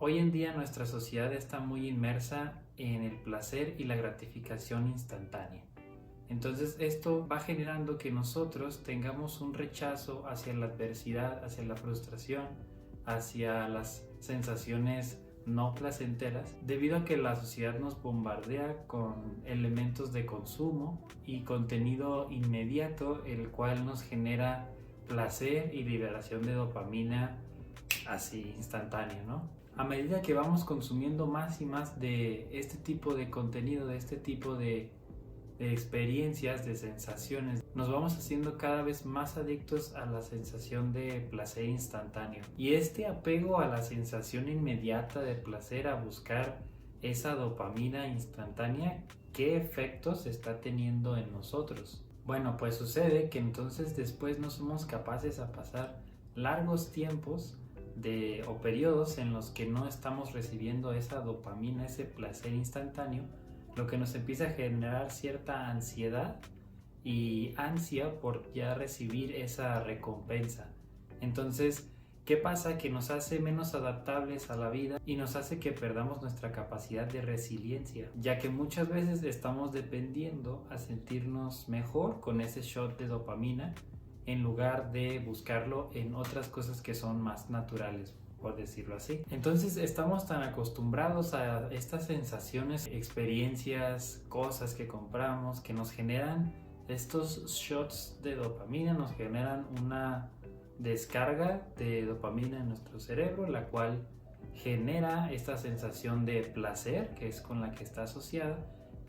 Hoy en día nuestra sociedad está muy inmersa en el placer y la gratificación instantánea. Entonces esto va generando que nosotros tengamos un rechazo hacia la adversidad, hacia la frustración, hacia las sensaciones no placenteras, debido a que la sociedad nos bombardea con elementos de consumo y contenido inmediato, el cual nos genera placer y liberación de dopamina así instantáneo, ¿no? A medida que vamos consumiendo más y más de este tipo de contenido, de este tipo de experiencias, de sensaciones, nos vamos haciendo cada vez más adictos a la sensación de placer instantáneo. Y este apego a la sensación inmediata de placer, a buscar esa dopamina instantánea, ¿qué efectos está teniendo en nosotros? Bueno, pues sucede que entonces después no somos capaces a pasar largos tiempos o periodos en los que no estamos recibiendo esa dopamina, ese placer instantáneo, lo que nos empieza a generar cierta ansiedad y ansia por ya recibir esa recompensa. Entonces, ¿qué pasa? Que nos hace menos adaptables a la vida y nos hace que perdamos nuestra capacidad de resiliencia, ya que muchas veces estamos dependiendo a sentirnos mejor con ese shot de dopamina en lugar de buscarlo en otras cosas que son más naturales, por decirlo así. Entonces estamos tan acostumbrados a estas sensaciones, experiencias, cosas que compramos que nos generan estos shots de dopamina, nos generan una descarga de dopamina en nuestro cerebro, la cual genera esta sensación de placer, que es con la que está asociada,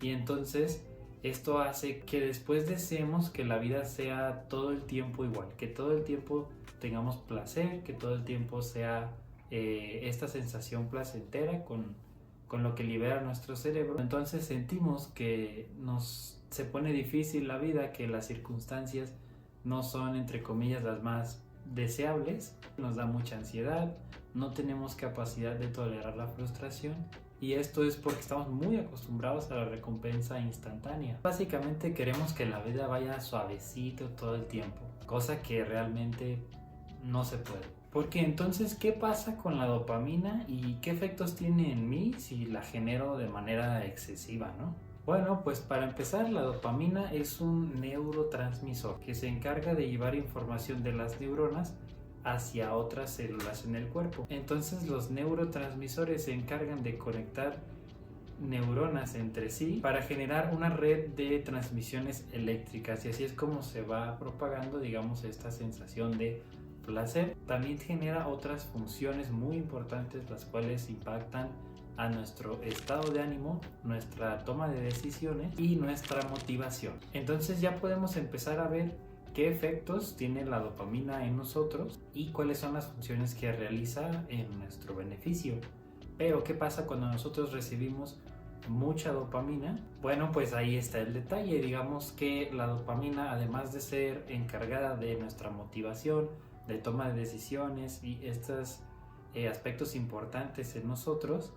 y entonces esto hace que después deseemos que la vida sea todo el tiempo igual, que todo el tiempo tengamos placer, que todo el tiempo sea esta sensación placentera con lo que libera nuestro cerebro. Entonces sentimos que se pone difícil la vida, que las circunstancias no son, entre comillas, las más deseables, nos da mucha ansiedad, no tenemos capacidad de tolerar la frustración. Y esto es porque estamos muy acostumbrados a la recompensa instantánea. Básicamente queremos que la vida vaya suavecito todo el tiempo, cosa que realmente no se puede. Porque entonces, ¿qué pasa con la dopamina y qué efectos tiene en mí si la genero de manera excesiva, ¿no? Bueno, pues para empezar, la dopamina es un neurotransmisor que se encarga de llevar información de las neuronas hacia otras células en el cuerpo. Entonces los neurotransmisores se encargan de conectar neuronas entre sí para generar una red de transmisiones eléctricas, y así es como se va propagando, digamos, esta sensación de placer. También genera otras funciones muy importantes, las cuales impactan a nuestro estado de ánimo, nuestra toma de decisiones y nuestra motivación. Entonces ya podemos empezar a ver qué efectos tiene la dopamina en nosotros y cuáles son las funciones que realiza en nuestro beneficio. Pero ¿qué pasa cuando nosotros recibimos mucha dopamina? Bueno, pues ahí está el detalle. Digamos que la dopamina, además de ser encargada de nuestra motivación, de toma de decisiones y estos aspectos importantes en nosotros,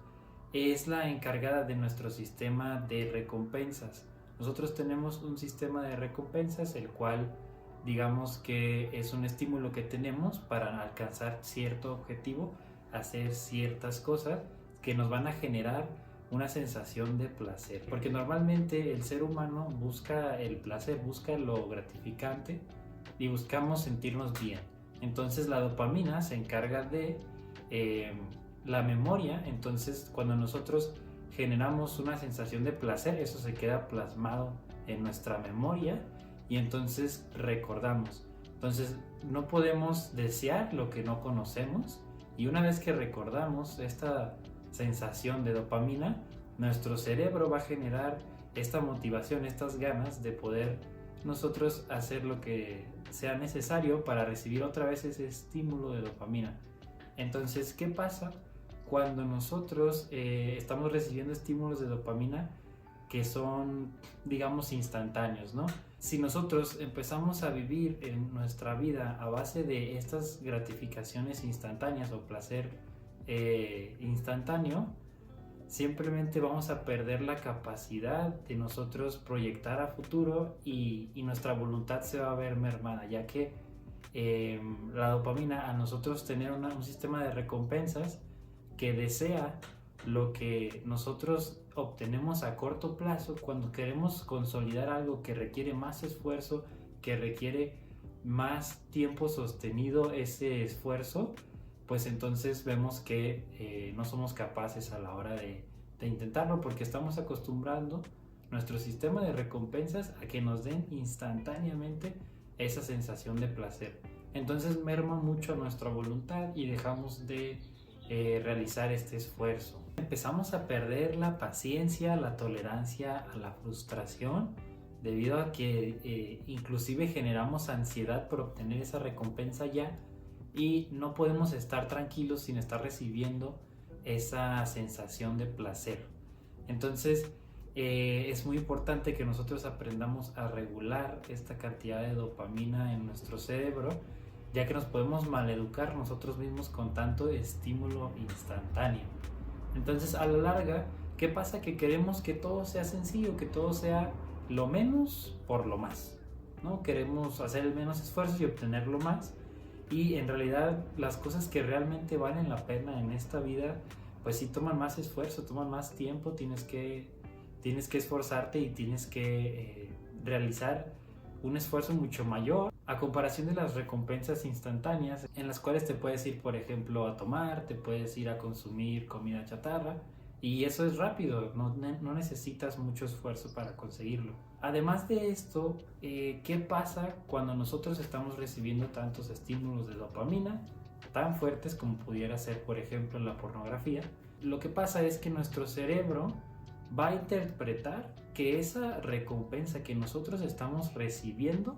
es la encargada de nuestro sistema de recompensas. Nosotros tenemos un sistema de recompensas, el cual digamos que es un estímulo que tenemos para alcanzar cierto objetivo, hacer ciertas cosas que nos van a generar una sensación de placer, porque normalmente el ser humano busca el placer, busca lo gratificante y buscamos sentirnos bien. Entonces la dopamina se encarga de la memoria. Entonces cuando nosotros generamos una sensación de placer, eso se queda plasmado en nuestra memoria y entonces recordamos. Entonces no podemos desear lo que no conocemos, y una vez que recordamos esta sensación de dopamina, nuestro cerebro va a generar esta motivación, estas ganas de poder nosotros hacer lo que sea necesario para recibir otra vez ese estímulo de dopamina. Entonces, ¿qué pasa cuando nosotros estamos recibiendo estímulos de dopamina que son, digamos, instantáneos, ¿no? Si nosotros empezamos a vivir en nuestra vida a base de estas gratificaciones instantáneas o placer instantáneo, simplemente vamos a perder la capacidad de nosotros proyectar a futuro y nuestra voluntad se va a ver mermada, ya que la dopamina, a nosotros tener un sistema de recompensas que desea lo que nosotros obtenemos a corto plazo. Cuando queremos consolidar algo que requiere más esfuerzo, que requiere más tiempo sostenido ese esfuerzo, pues entonces vemos que no somos capaces a la hora de intentarlo, porque estamos acostumbrando nuestro sistema de recompensas a que nos den instantáneamente esa sensación de placer. Entonces merma mucho nuestra voluntad y dejamos de realizar este esfuerzo. Empezamos a perder la paciencia, la tolerancia a la frustración, debido a que inclusive generamos ansiedad por obtener esa recompensa ya, y no podemos estar tranquilos sin estar recibiendo esa sensación de placer. Entonces es muy importante que nosotros aprendamos a regular esta cantidad de dopamina en nuestro cerebro, ya que nos podemos maleducar nosotros mismos con tanto estímulo instantáneo. Entonces, a la larga, ¿qué pasa? Que queremos que todo sea sencillo, que todo sea lo menos por lo más, ¿no? Queremos hacer el menos esfuerzo y obtener lo más, y en realidad las cosas que realmente valen la pena en esta vida, pues sí toman más esfuerzo, toman más tiempo, tienes que esforzarte y tienes que realizar un esfuerzo mucho mayor a comparación de las recompensas instantáneas, en las cuales te puedes ir, por ejemplo, a tomar, te puedes ir a consumir comida chatarra, y eso es rápido, no necesitas mucho esfuerzo para conseguirlo. Además de esto, ¿qué pasa cuando nosotros estamos recibiendo tantos estímulos de dopamina tan fuertes como pudiera ser, por ejemplo, la pornografía? Lo que pasa es que nuestro cerebro va a interpretar que esa recompensa que nosotros estamos recibiendo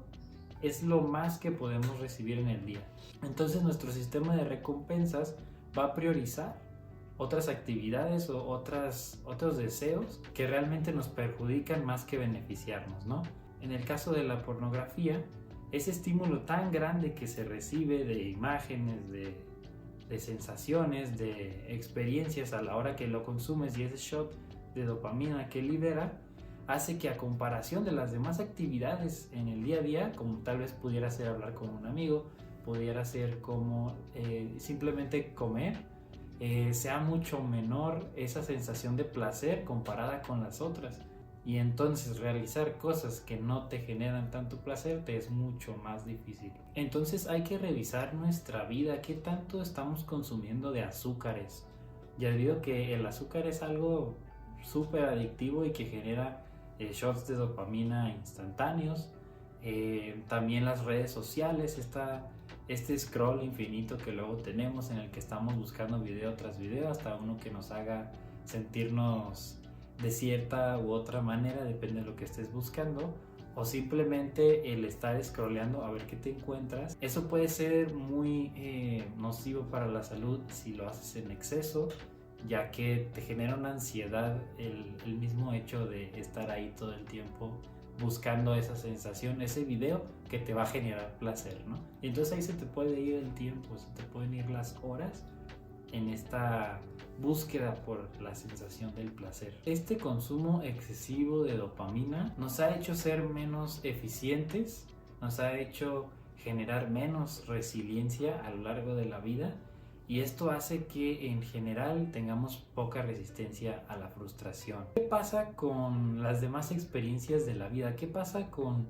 es lo más que podemos recibir en el día. Entonces nuestro sistema de recompensas va a priorizar otras actividades o otros deseos que realmente nos perjudican más que beneficiarnos, ¿no? En el caso de la pornografía, ese estímulo tan grande que se recibe de imágenes, de sensaciones, de experiencias a la hora que lo consumes, y ese shot de dopamina que libera, hace que, a comparación de las demás actividades en el día a día, como tal vez pudiera ser hablar con un amigo, pudiera ser como simplemente comer, sea mucho menor esa sensación de placer comparada con las otras. Y entonces realizar cosas que no te generan tanto placer te es mucho más difícil. Entonces hay que revisar nuestra vida, qué tanto estamos consumiendo de azúcares. Ya debido a que el azúcar es algo súper adictivo y que genera shots de dopamina instantáneos. También las redes sociales, este scroll infinito que luego tenemos, en el que estamos buscando video tras video hasta uno que nos haga sentirnos de cierta u otra manera, depende de lo que estés buscando, o simplemente el estar scrolleando a ver qué te encuentras. Eso puede ser muy nocivo para la salud si lo haces en exceso, ya que te genera una ansiedad el mismo hecho de estar ahí todo el tiempo buscando esa sensación, ese video que te va a generar placer, ¿no? Y entonces ahí se te puede ir el tiempo, se te pueden ir las horas en esta búsqueda por la sensación del placer. Este consumo excesivo de dopamina nos ha hecho ser menos eficientes, nos ha hecho generar menos resiliencia a lo largo de la vida, y esto hace que en general tengamos poca resistencia a la frustración. ¿Qué pasa con las demás experiencias de la vida? ¿Qué pasa con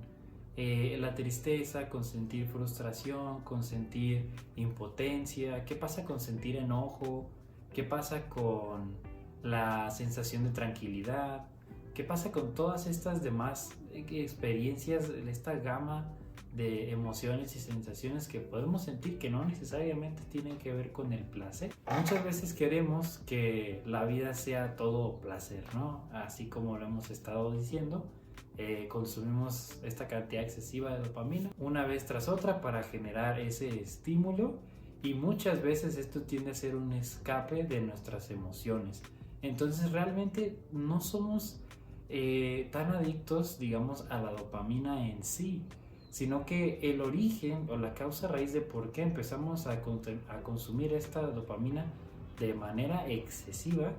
la tristeza, con sentir frustración, con sentir impotencia? ¿Qué pasa con sentir enojo? ¿Qué pasa con la sensación de tranquilidad? ¿Qué pasa con todas estas demás experiencias, esta gama de emociones y sensaciones que podemos sentir, que no necesariamente tienen que ver con el placer? Muchas veces queremos que la vida sea todo placer, ¿no? Así como lo hemos estado diciendo, consumimos esta cantidad excesiva de dopamina una vez tras otra para generar ese estímulo, y muchas veces esto tiende a ser un escape de nuestras emociones. Entonces realmente no somos tan adictos, digamos, a la dopamina en sí, sino que el origen o la causa raíz de por qué empezamos a consumir esta dopamina de manera excesiva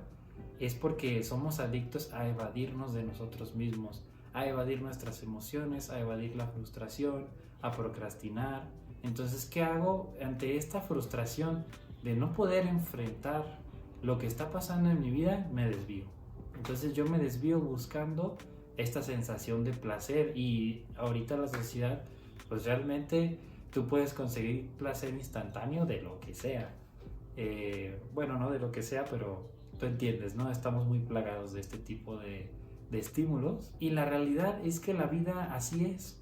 es porque somos adictos a evadirnos de nosotros mismos, a evadir nuestras emociones, a evadir la frustración, a procrastinar. Entonces, ¿qué hago ante esta frustración de no poder enfrentar lo que está pasando en mi vida, me desvío. Entonces yo me desvío buscando esta sensación de placer, y ahorita la sociedad, pues realmente tú puedes conseguir placer instantáneo de lo que sea. Bueno, no de lo que sea, pero tú entiendes, ¿no? Estamos muy plagados de este tipo de estímulos, y la realidad es que la vida así es.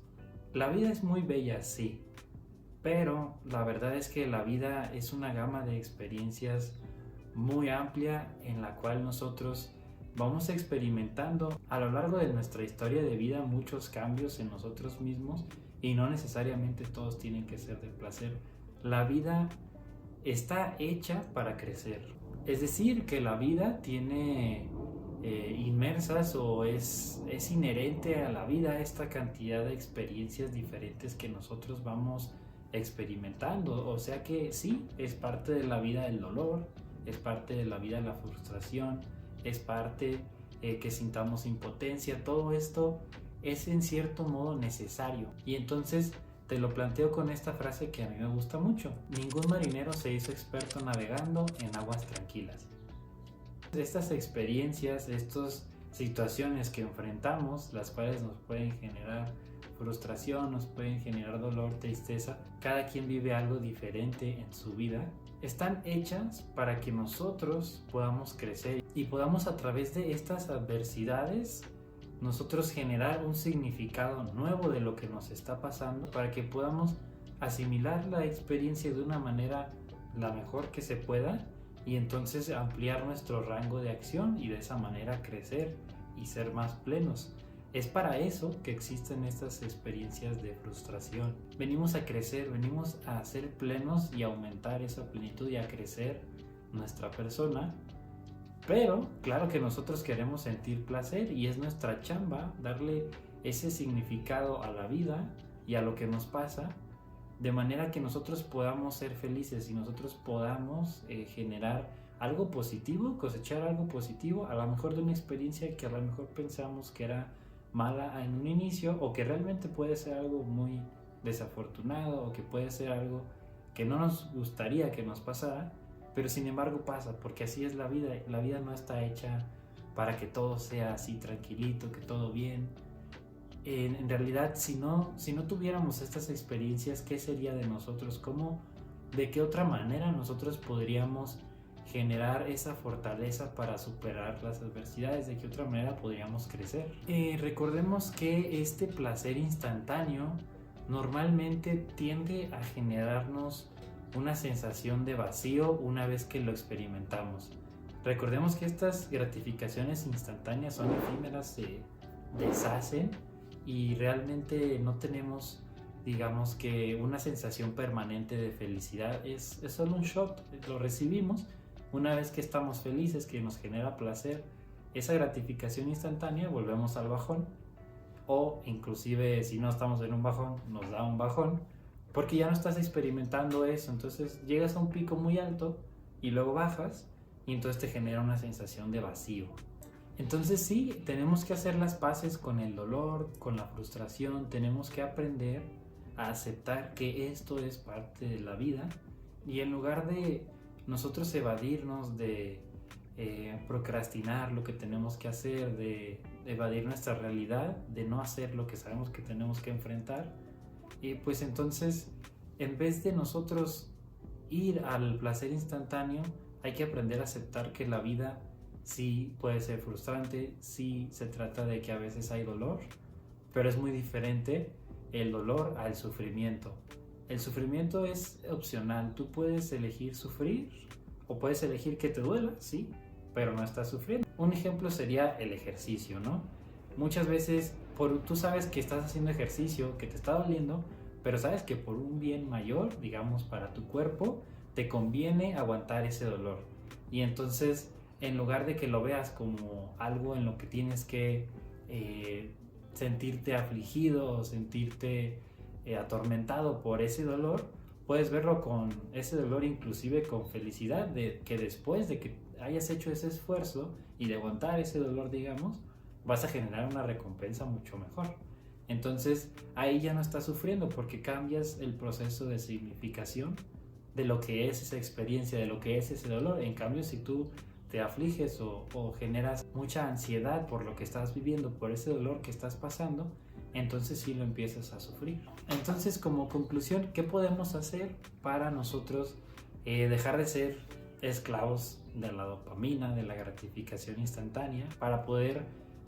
La vida es muy bella, sí, pero la verdad es que la vida es una gama de experiencias muy amplia en la cual nosotros vamos experimentando a lo largo de nuestra historia de vida muchos cambios en nosotros mismos, y no necesariamente todos tienen que ser de placer. La vida está hecha para crecer. Es decir, que la vida tiene inmersas, o es inherente a la vida esta cantidad de experiencias diferentes que nosotros vamos experimentando. O sea que sí, es parte de la vida el dolor, es parte de la vida la frustración, es parte que sintamos impotencia. Todo esto es en cierto modo necesario, y entonces te lo planteo con esta frase que a mí me gusta mucho: ningún marinero se hizo experto navegando en aguas tranquilas. Estas experiencias, estas situaciones que enfrentamos, las cuales nos pueden generar frustración, nos pueden generar dolor, tristeza, cada quien vive algo diferente en su vida, están hechas para que nosotros podamos crecer y podamos, a través de estas adversidades, nosotros generar un significado nuevo de lo que nos está pasando, para que podamos asimilar la experiencia de una manera la mejor que se pueda, y entonces ampliar nuestro rango de acción, y de esa manera crecer y ser más plenos. Es para eso que existen estas experiencias de frustración. Venimos a crecer, venimos a ser plenos y a aumentar esa plenitud y a crecer nuestra persona. Pero claro que nosotros queremos sentir placer, y es nuestra chamba darle ese significado a la vida y a lo que nos pasa, de manera que nosotros podamos ser felices y nosotros podamos generar algo positivo, cosechar algo positivo, a lo mejor de una experiencia que a lo mejor pensamos que era mala en un inicio, o que realmente puede ser algo muy desafortunado, o que puede ser algo que no nos gustaría que nos pasara, pero sin embargo pasa, porque así es la vida. La vida no está hecha para que todo sea así tranquilito, que todo bien. En realidad, si no tuviéramos estas experiencias, ¿qué sería de nosotros? ¿De qué otra manera nosotros podríamos generar esa fortaleza para superar las adversidades? ¿De qué otra manera podríamos crecer? Recordemos que este placer instantáneo normalmente tiende a generarnos una sensación de vacío una vez que lo experimentamos. Recordemos que estas gratificaciones instantáneas son efímeras, se deshacen, y realmente no tenemos, digamos, que una sensación permanente de felicidad. Es solo un shot, lo recibimos una vez que estamos felices, que nos genera placer. Esa gratificación instantánea, volvemos al bajón, o inclusive si no estamos en un bajón, nos da un bajón, porque ya no estás experimentando eso. Entonces llegas a un pico muy alto y luego bajas, y entonces te genera una sensación de vacío. Entonces sí, tenemos que hacer las paces con el dolor, con la frustración. Tenemos que aprender a aceptar que esto es parte de la vida, y en lugar de nosotros evadirnos, de procrastinar lo que tenemos que hacer, de evadir nuestra realidad, de no hacer lo que sabemos que tenemos que enfrentar, pues entonces, en vez de nosotros ir al placer instantáneo, hay que aprender a aceptar que la vida sí puede ser frustrante, sí se trata de que a veces hay dolor, pero es muy diferente el dolor al sufrimiento. El sufrimiento es opcional. Tú puedes elegir sufrir, o puedes elegir que te duela, sí, pero no estás sufriendo. Un ejemplo sería el ejercicio, ¿no? Muchas veces tú sabes que estás haciendo ejercicio, que te está doliendo, pero sabes que por un bien mayor, digamos, para tu cuerpo, te conviene aguantar ese dolor. Y entonces, en lugar de que lo veas como algo en lo que tienes que sentirte afligido o sentirte atormentado por ese dolor, puedes verlo con ese dolor, inclusive con felicidad, de que después de que hayas hecho ese esfuerzo y de aguantar ese dolor, digamos, vas a generar una recompensa mucho mejor. Entonces ahí ya no estás sufriendo, porque cambias el proceso de significación de lo que es esa experiencia, de lo que es ese dolor. En cambio, si tú te afliges o generas mucha ansiedad por lo que estás viviendo, por ese dolor que estás pasando, entonces sí lo empiezas a sufrir. Entonces, como conclusión, ¿qué podemos hacer para nosotros dejar de ser esclavos de la dopamina, de la gratificación instantánea, para poder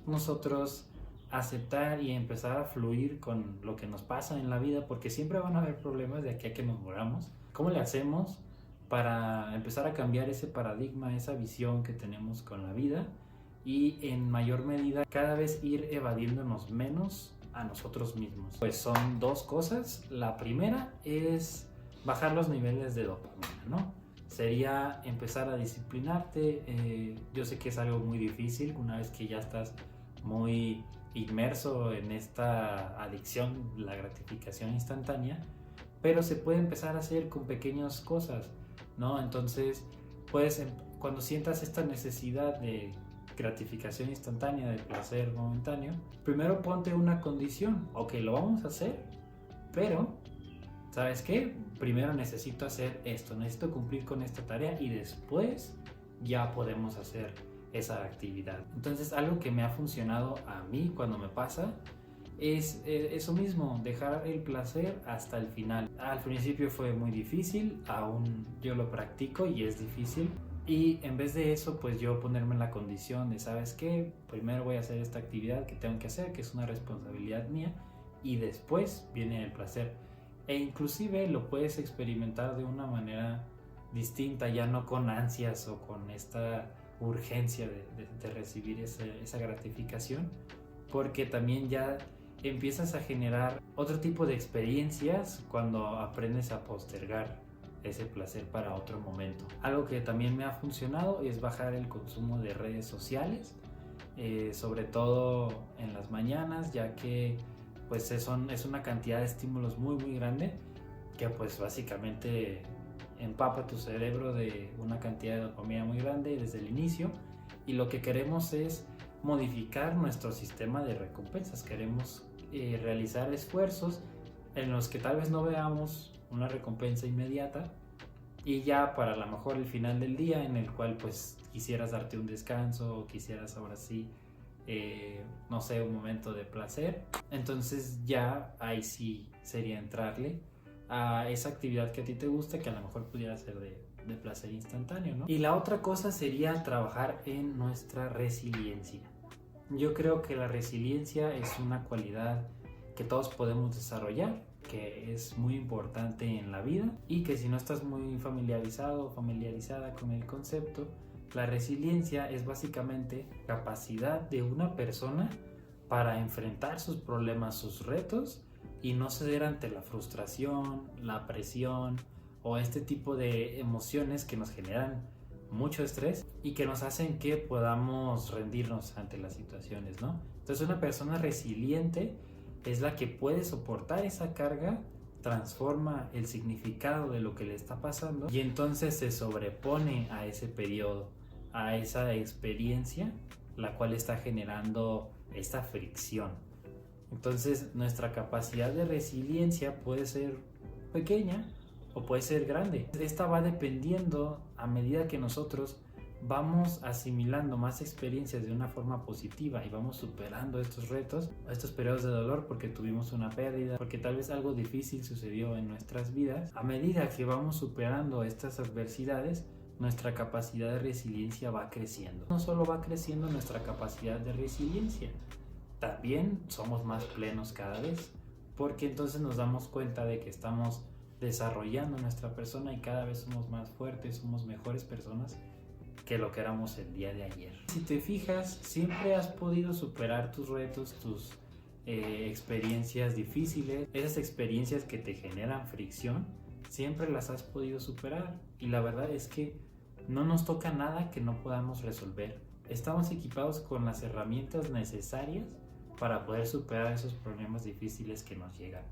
nosotros aceptar y empezar a fluir con lo que nos pasa en la vida? Porque siempre van a haber problemas de aquí a que nos moramos. ¿Cómo le hacemos para empezar a cambiar ese paradigma, esa visión que tenemos con la vida, y en mayor medida cada vez ir evadiéndonos menos a nosotros mismos? Pues son dos cosas. La primera es bajar los niveles de dopamina, ¿no? Sería empezar a disciplinarte. Yo sé que es algo muy difícil una vez que ya estás muy inmerso en esta adicción, la gratificación instantánea, pero se puede empezar a hacer con pequeñas cosas, ¿no? Entonces, pues cuando sientas esta necesidad de gratificación instantánea, de placer momentáneo, primero ponte una condición. Ok, lo vamos a hacer, pero ¿sabes qué? Primero necesito hacer esto, necesito cumplir con esta tarea y después ya podemos hacer esa actividad. Entonces, algo que me ha funcionado a mí cuando me pasa es eso mismo, dejar el placer hasta el final. Al principio fue muy difícil, aún yo lo practico y es difícil, y en vez de eso, pues yo ponerme en la condición de, ¿sabes qué? Primero voy a hacer esta actividad que tengo que hacer, que es una responsabilidad mía, y después viene el placer. E inclusive lo puedes experimentar de una manera distinta, ya no con ansias o con esta urgencia de recibir esa gratificación, porque también ya empiezas a generar otro tipo de experiencias cuando aprendes a postergar ese placer para otro momento. Algo que también me ha funcionado es bajar el consumo de redes sociales, sobre todo en las mañanas, ya que pues es una cantidad de estímulos muy grande que pues básicamente empapa tu cerebro de una cantidad de dopamina muy grande desde el inicio, y lo que queremos es modificar nuestro sistema de recompensas. Queremos realizar esfuerzos en los que tal vez no veamos una recompensa inmediata, y ya para a lo mejor el final del día en el cual pues quisieras darte un descanso o quisieras ahora sí no sé, un momento de placer, entonces ya ahí sí sería entrarle a esa actividad que a ti te gusta, que a lo mejor pudiera ser de placer instantáneo, ¿no? Y la otra cosa sería trabajar en nuestra resiliencia. Yo creo que la resiliencia es una cualidad que todos podemos desarrollar, que es muy importante en la vida, y que si no estás muy familiarizado o familiarizada con el concepto, la resiliencia es básicamente capacidad de una persona para enfrentar sus problemas, sus retos, y no ceder ante la frustración, la presión o este tipo de emociones que nos generan mucho estrés y que nos hacen que podamos rendirnos ante las situaciones, ¿no? Entonces, una persona resiliente es la que puede soportar esa carga, transforma el significado de lo que le está pasando y entonces se sobrepone a ese periodo, a esa experiencia, la cual está generando esta fricción. Entonces, nuestra capacidad de resiliencia puede ser pequeña o puede ser grande. Esta va dependiendo a medida que nosotros vamos asimilando más experiencias de una forma positiva y vamos superando estos retos, estos periodos de dolor porque tuvimos una pérdida, porque tal vez algo difícil sucedió en nuestras vidas. A medida que vamos superando estas adversidades, nuestra capacidad de resiliencia va creciendo. No solo va creciendo nuestra capacidad de resiliencia, también somos más plenos cada vez, porque entonces nos damos cuenta de que estamos desarrollando nuestra persona y cada vez somos más fuertes, somos mejores personas que lo que éramos el día de ayer. Si te fijas, siempre has podido superar tus retos, tus experiencias difíciles, esas experiencias que te generan fricción, siempre las has podido superar, y la verdad es que no nos toca nada que no podamos resolver. Estamos equipados con las herramientas necesarias para poder superar esos problemas difíciles que nos llegan.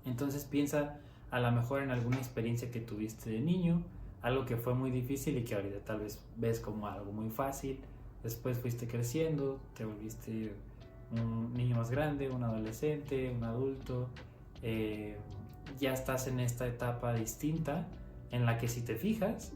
Entonces piensa a lo mejor en alguna experiencia que tuviste de niño, algo que fue muy difícil y que ahorita tal vez ves como algo muy fácil. Después fuiste creciendo, te volviste un niño más grande, un adolescente, un adulto, ya estás en esta etapa distinta en la que, si te fijas,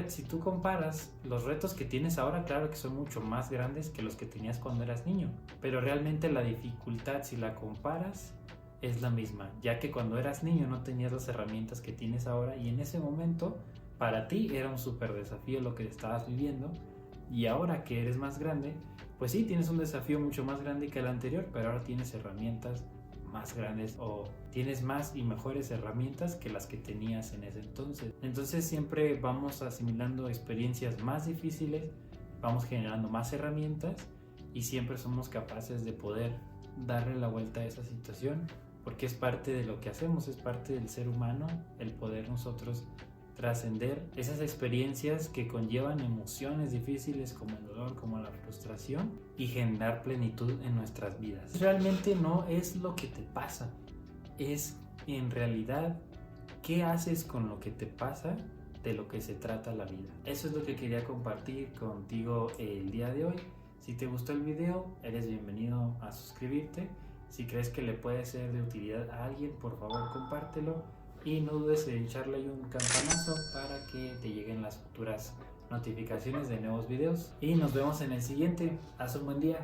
si tú comparas los retos que tienes ahora, claro que son mucho más grandes que los que tenías cuando eras niño, pero realmente la dificultad, si la comparas, es la misma, ya que cuando eras niño no tenías las herramientas que tienes ahora y en ese momento para ti era un súper desafío lo que estabas viviendo, y ahora que eres más grande, pues sí, tienes un desafío mucho más grande que el anterior, pero ahora tienes herramientas más grandes o tienes más y mejores herramientas que las que tenías en ese entonces. Entonces siempre vamos asimilando experiencias más difíciles, vamos generando más herramientas y siempre somos capaces de poder darle la vuelta a esa situación, porque es parte de lo que hacemos, es parte del ser humano el poder nosotros trascender esas experiencias que conllevan emociones difíciles como el dolor, como la frustración, y generar plenitud en nuestras vidas. Realmente no es lo que te pasa, es en realidad qué haces con lo que te pasa, de lo que se trata la vida. Eso es lo que quería compartir contigo el día de hoy. Si te gustó el video, eres bienvenido a suscribirte. Si crees que le puede ser de utilidad a alguien, por favor compártelo. Y no dudes en echarle ahí un campanazo para que te lleguen las futuras notificaciones de nuevos videos. Y nos vemos en el siguiente. Haz un buen día.